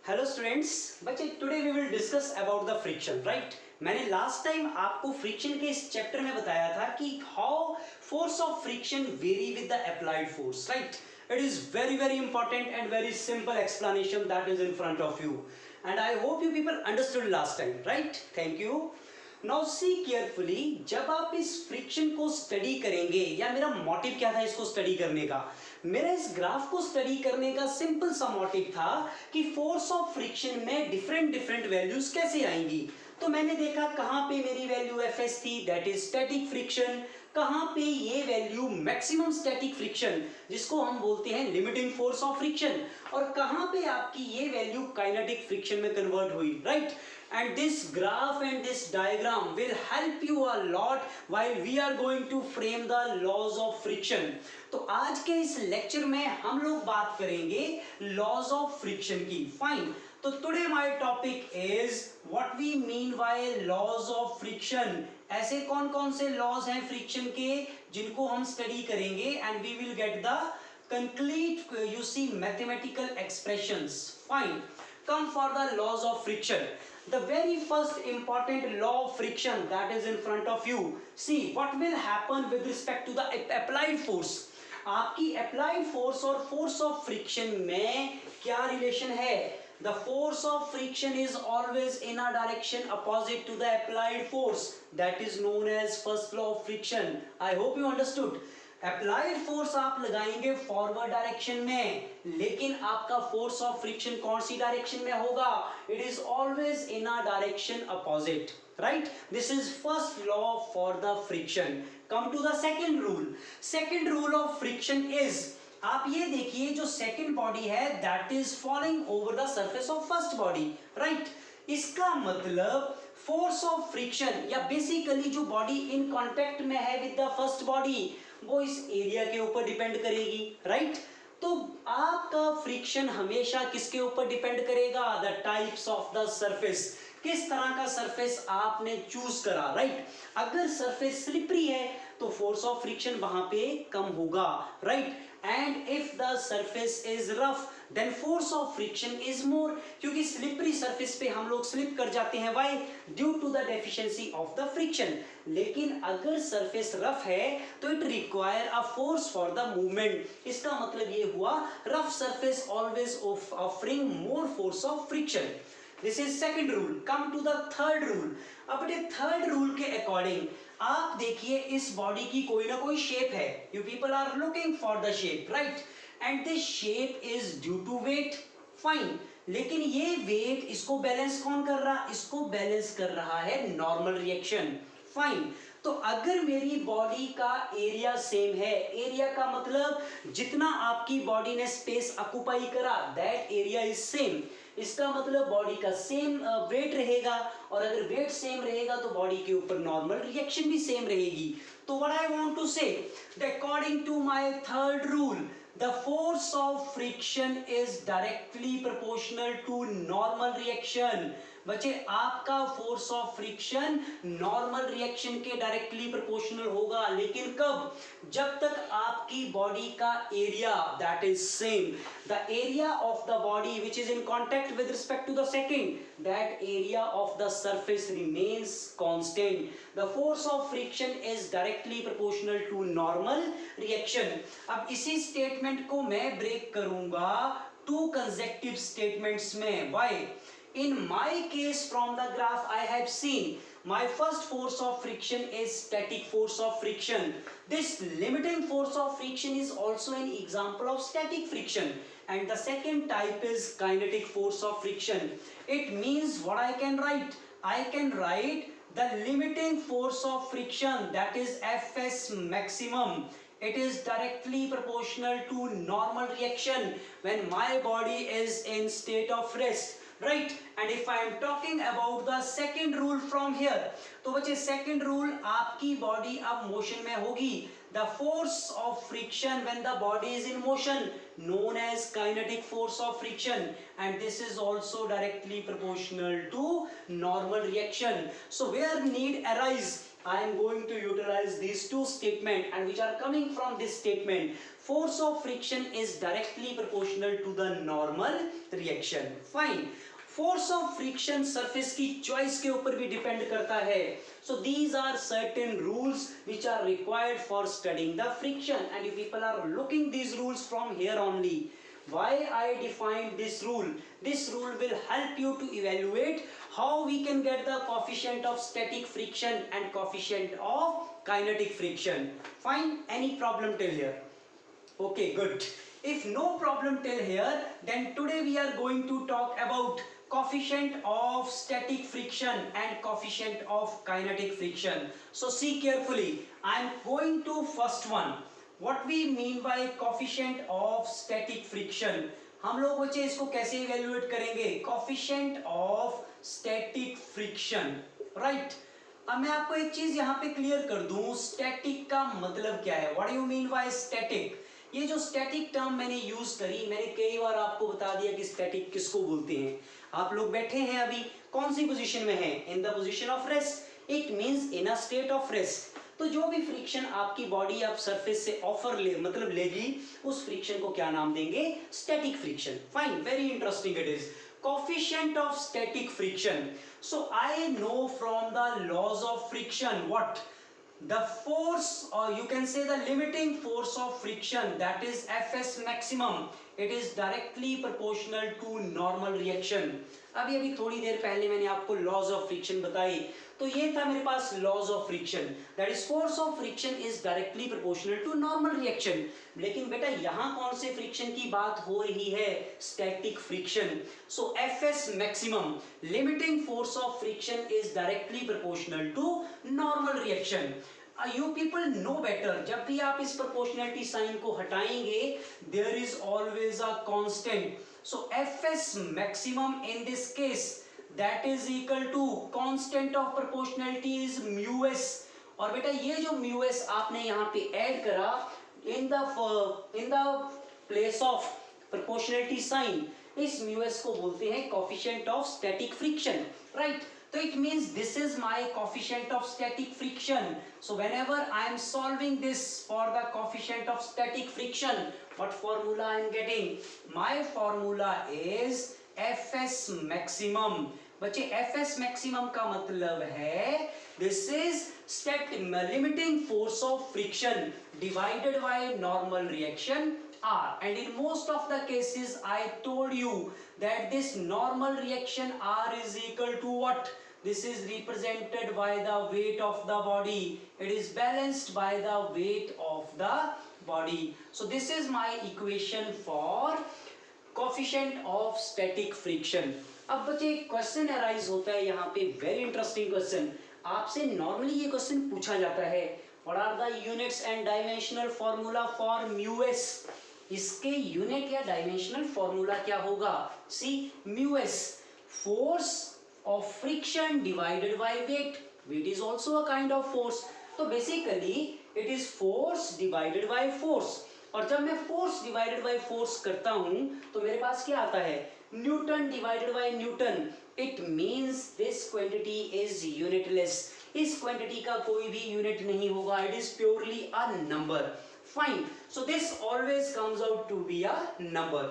Hello students, बच्चे today we will discuss about the friction, right. मैंने last time आपको friction के इस चैप्टर में बताया था कि how force of friction vary with the applied force, right. It is very very important and very simple explanation that is in front of you and I hope you people understood last time, right. Thank you. Now see carefully, जब आप इस friction को study करेंगे, या मेरा motive क्या था इसको स्टडी करने का, मेरा इस ग्राफ को स्टडी करने का सिंपल सा मोटिव था कि फोर्स ऑफ फ्रिक्शन में डिफरेंट डिफरेंट वैल्यूज कैसे आएंगी। तो मैंने देखा कहां पे मेरी वैल्यू Fs थी, दैट इज स्टैटिक फ्रिक्शन, कहां पे ये वैल्यू मैक्सिमम स्टैटिक फ्रिक्शन जिसको हम बोलते हैं लिमिटिंग फोर्स ऑफ फ्रिक्शन, और कहां पे आपकी ये वैल्यू काइनेटिक फ्रिक्शन में कन्वर्ट हुई, right. And this graph and this diagram will help you a lot while we are going to frame the laws of friction. तो आज के इस लेक्चर में हम लोग बात करेंगे लॉज ऑफ फ्रिक्शन की। फाइन। तो today my topic is what we mean by laws of friction. ऐसे कौन कौन से लॉज हैं फ्रिक्शन के जिनको हम स्टडी करेंगे and we will get the complete you see mathematical expressions. Fine. Come for the laws of friction. The very first important law of friction that is in front of you. See what will happen with respect to the applied force. आपकी applied force और force of friction में क्या relation है? The force of friction is always in a direction opposite to the applied force. That is known as first law of friction. I hope you understood. Applied force आप लगाएंगे forward direction में, लेकिन आपका force of friction कौन सी direction में होगा? It is always in a direction opposite, right. This is first law for the friction. Come to the second rule. Second rule of friction is, आप ये देखिए जो सेकंड बॉडी है that is falling over the surface of first body, right. इसका मतलब force of friction या basically जो body in contact में है विद द फर्स्ट बॉडी वो इस एरिया के ऊपर डिपेंड करेगी, राइट। तो आपका फ्रिक्शन हमेशा किसके ऊपर डिपेंड करेगा? The types of the surface, किस तरह का सरफेस आपने चूज करा, राइट। अगर सरफेस स्लिपरी है तो फोर्स ऑफ फ्रिक्शन वहां पे कम होगा, right. And if the surface is rough then force of friction is more, क्योंकि स्लिपरी सरफेस पे हम लोग स्लिप कर जाते हैं, why? Due to the deficiency of the friction. लेकिन अगर सरफेस रफ है तो it require a force for the movement. इसका मतलब ये हुआ rough surface always offering more force of friction. This is second rule. Come to the third rule. अब ये थर्ड रूल के अकॉर्डिंग आप देखिए इस बॉडी की कोई ना कोई शेप है। You people are looking for the shape, right, and this shape is due to weight. Fine. लेकिन ये वेट इसको बैलेंस कौन कर रहा? इसको बैलेंस कर रहा है नॉर्मल रिएक्शन। फाइन। तो अगर मेरी बॉडी का एरिया सेम है, एरिया का मतलब जितना आपकी बॉडी ने स्पेस ऑक्युपाई करा दैट एरिया इज सेम, इसका मतलब बॉडी का सेम वेट रहेगा, और अगर वेट सेम रहेगा तो बॉडी के ऊपर नॉर्मल रिएक्शन भी सेम रहेगी। तो what I want to say, according to my third rule, the force of friction is directly proportional to normal reaction. बच्चे आपका force of friction normal reaction के डायरेक्टली प्रोपोर्शनल होगा, लेकिन कब? जब तक आपकी बॉडी का area that is same, the area of the body which is in contact with respect to the second, that area of the surface remains constant. The force of friction is directly proportional to normal reaction. अब इसी statement को मैं break करूंगा to consecutive statements में। Why? In my case from the graph I have seen my first force of friction is static force of friction. This limiting force of friction is also an example of static friction, and the second type is kinetic force of friction. It means what I can write? I can write the limiting force of friction, that is Fs maximum. It is directly proportional to normal reaction when my body is in state of rest, right? And if I am talking about the second rule from here, तो बच्चे second rule, आपकी body अब motion में होगी। The force of friction when the body is in motion known as kinetic force of friction, and this is also directly proportional to normal reaction. So where need arise? I am going to utilize these two statements and which are coming from this statement. Force of friction is directly proportional to the normal reaction. Fine. Force of friction surface की choice के ऊपर भी depend करता है. So these are certain rules which are required for studying the friction, and you people are looking these rules from here only. Why I defined this rule? This rule will help you to evaluate how we can get the coefficient of static friction and coefficient of kinetic friction. Fine? Any problem till here? Okay, good. If no problem till here, then today we are going to talk about coefficient of static friction and coefficient of kinetic friction. So see carefully. I am going to first one. What we mean by coefficient of static friction? हम लोग बच्चे इसको कैसे evaluate करेंगे? Coefficient of static friction, right? अब मैं आपको एक चीज यहाँ पे क्लियर कर दूं, स्टैटिक का मतलब क्या है? What do you mean by static? ये जो स्टैटिक टर्म मैंने यूज करी, मैंने कई बार आपको बता दिया कि स्टैटिक किसको बोलते हैं. आप लोग बैठे हैं अभी कौन सी पोजीशन में हैं? In the position of rest. It means in a state of rest. तो जो भी फ्रिक्शन आपकी बॉडी आप सरफेस से ऑफर ले मतलब लेगी, उस फ्रिक्शन को क्या नाम देंगे? Static friction. Fine, very interesting it is. Coefficient of static friction. So I know from the laws of friction what? The force, or you can say the limiting force of friction, that is Fs maximum. It is directly proportional to normal reaction. अभी थोड़ी देर पहले मैंने आपको laws of friction बताई, तो ये था मेरे पास laws of friction. That is force of friction is directly proportional to normal reaction. लेकिन बेटा यहाँ कौन से फ्रिक्शन की बात हो रही है? Static friction. So Fs maximum, limiting force of friction is directly proportional to normal reaction. You people know better. जब भी आप इस proportionality sign को हटाएंगे, there is always a constant. So Fs maximum in this case, that is equal to constant of proportionality is mu s. और बेटा ये जो mu s आपने यहाँ पे ऐड करा in the place of proportionality sign, इस mu s को बोलते हैं coefficient of static friction, right? So it means this is my coefficient of static friction. So whenever I am solving this for the coefficient of static friction, what formula I am getting? My formula is Fs maximum. बच्चे Fs maximum का मतलब है this is limiting force of friction divided by normal reaction R, and in most of the cases I told you that this normal reaction R is equal to what? This is represented by the weight of the body. It is balanced by the weight of the body. So this is my equation for coefficient of static friction. अब बच्चे question arise होता है यहाँ पे, very interesting question. आपसे normally ये question पूछा जाता है, what are the units and dimensional formula for mu S? इसके यूनिट या डायमेंशनल फॉर्मूला क्या होगा? See, mu S, force of friction divided by weight. Weight is also a kind of force. तो basically it is force divided by force. और जब मैं force divided by force करता हूँ तो मेरे पास क्या आता है? Newton divided by Newton. It means this quantity is unitless. इस quantity का कोई भी unit नहीं होगा. It is purely a number. Fine. So this always comes out to be a number.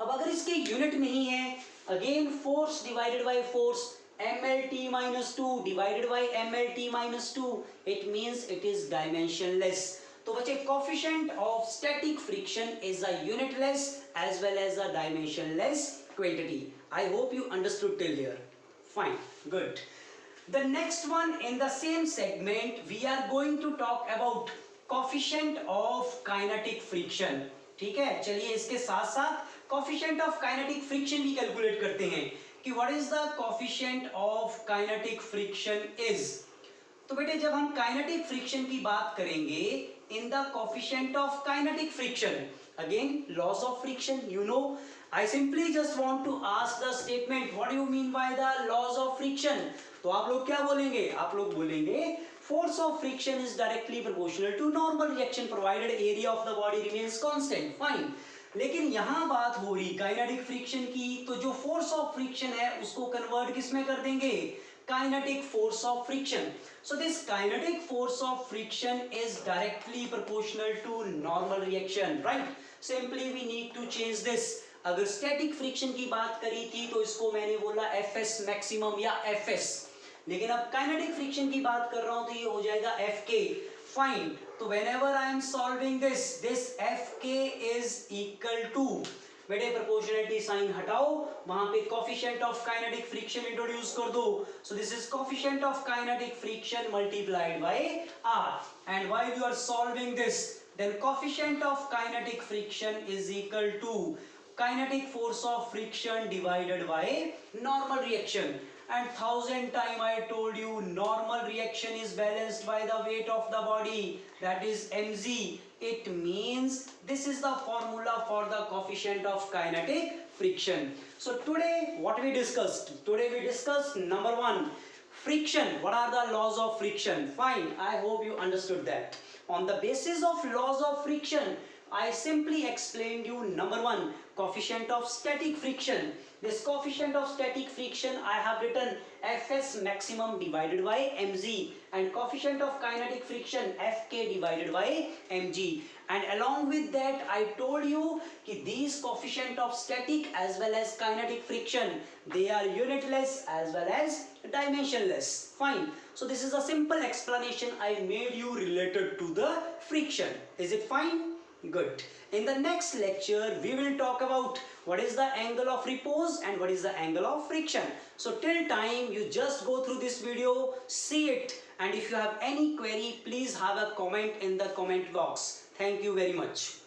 अब अगर इसके unit नहीं है, again force divided by force, mlt minus 2 divided by mlt minus 2, it means it is dimensionless. तो बच्चे coefficient of static friction is a unitless as well as a dimensionless quantity. I hope you understood till here. Fine, good. The next one in the same segment we are going to talk about coefficient of kinetic friction. ठीक है, चलिए इसके साथ साथ coefficient of kinetic friction भी calculate करते हैं कि what is the coefficient of kinetic friction is. तो बेटे जब हम kinetic friction की बात करेंगे, in the coefficient of kinetic friction, again laws of friction, you know, I simply just want to ask the statement, what do you mean by the laws of friction? तो आप लोग क्या बोलेंगे? आप लोग बोलेंगे force of friction is directly proportional to normal reaction provided area of the body remains constant. Fine. लेकिन यहाँ बात हो रही काइनेटिक फ्रिक्शन की, तो जो फोर्स ऑफ फ्रिक्शन है उसको कन्वर्ट किस में कर देंगे, kinetic force of friction. So this kinetic force of friction is directly proportional to normal reaction, right? Simply we need to change this. अगर static friction की बात करी थी तो इसको मैंने बोला Fs maximum या Fs, लेकिन अब kinetic friction की बात कर रहा हूं तो ये हो जाएगा Fk. Fine. तो whenever I am solving this Fk is equal to, बेटे प्रोपोर्शनलिटी साइन हटाओ, वहां पे coefficient of kinetic friction introduce कर दो. So this is coefficient of kinetic friction multiplied by r, and while you are solving this then coefficient of kinetic friction is equal to kinetic force of friction divided by normal reaction. And 1000 times I told you normal reaction is balanced by the weight of the body, that is mg. It means this is the formula for the coefficient of kinetic friction. So today what we discussed? Today we discussed number 1, friction. What are the laws of friction? Fine, I hope you understood that. On the basis of laws of friction, I simply explained you number 1, coefficient of static friction. This coefficient of static friction I have written Fs maximum divided by mg, and coefficient of kinetic friction Fk divided by mg. And along with that I told you कि these coefficient of static as well as kinetic friction, they are unitless as well as dimensionless. Fine. So this is a simple explanation I made you related to the friction. Is it fine? Good. In the next lecture we will talk about what is the angle of repose and what is the angle of friction. So till time you just go through this video, see it, and if you have any query please have a comment in the comment box. Thank you very much.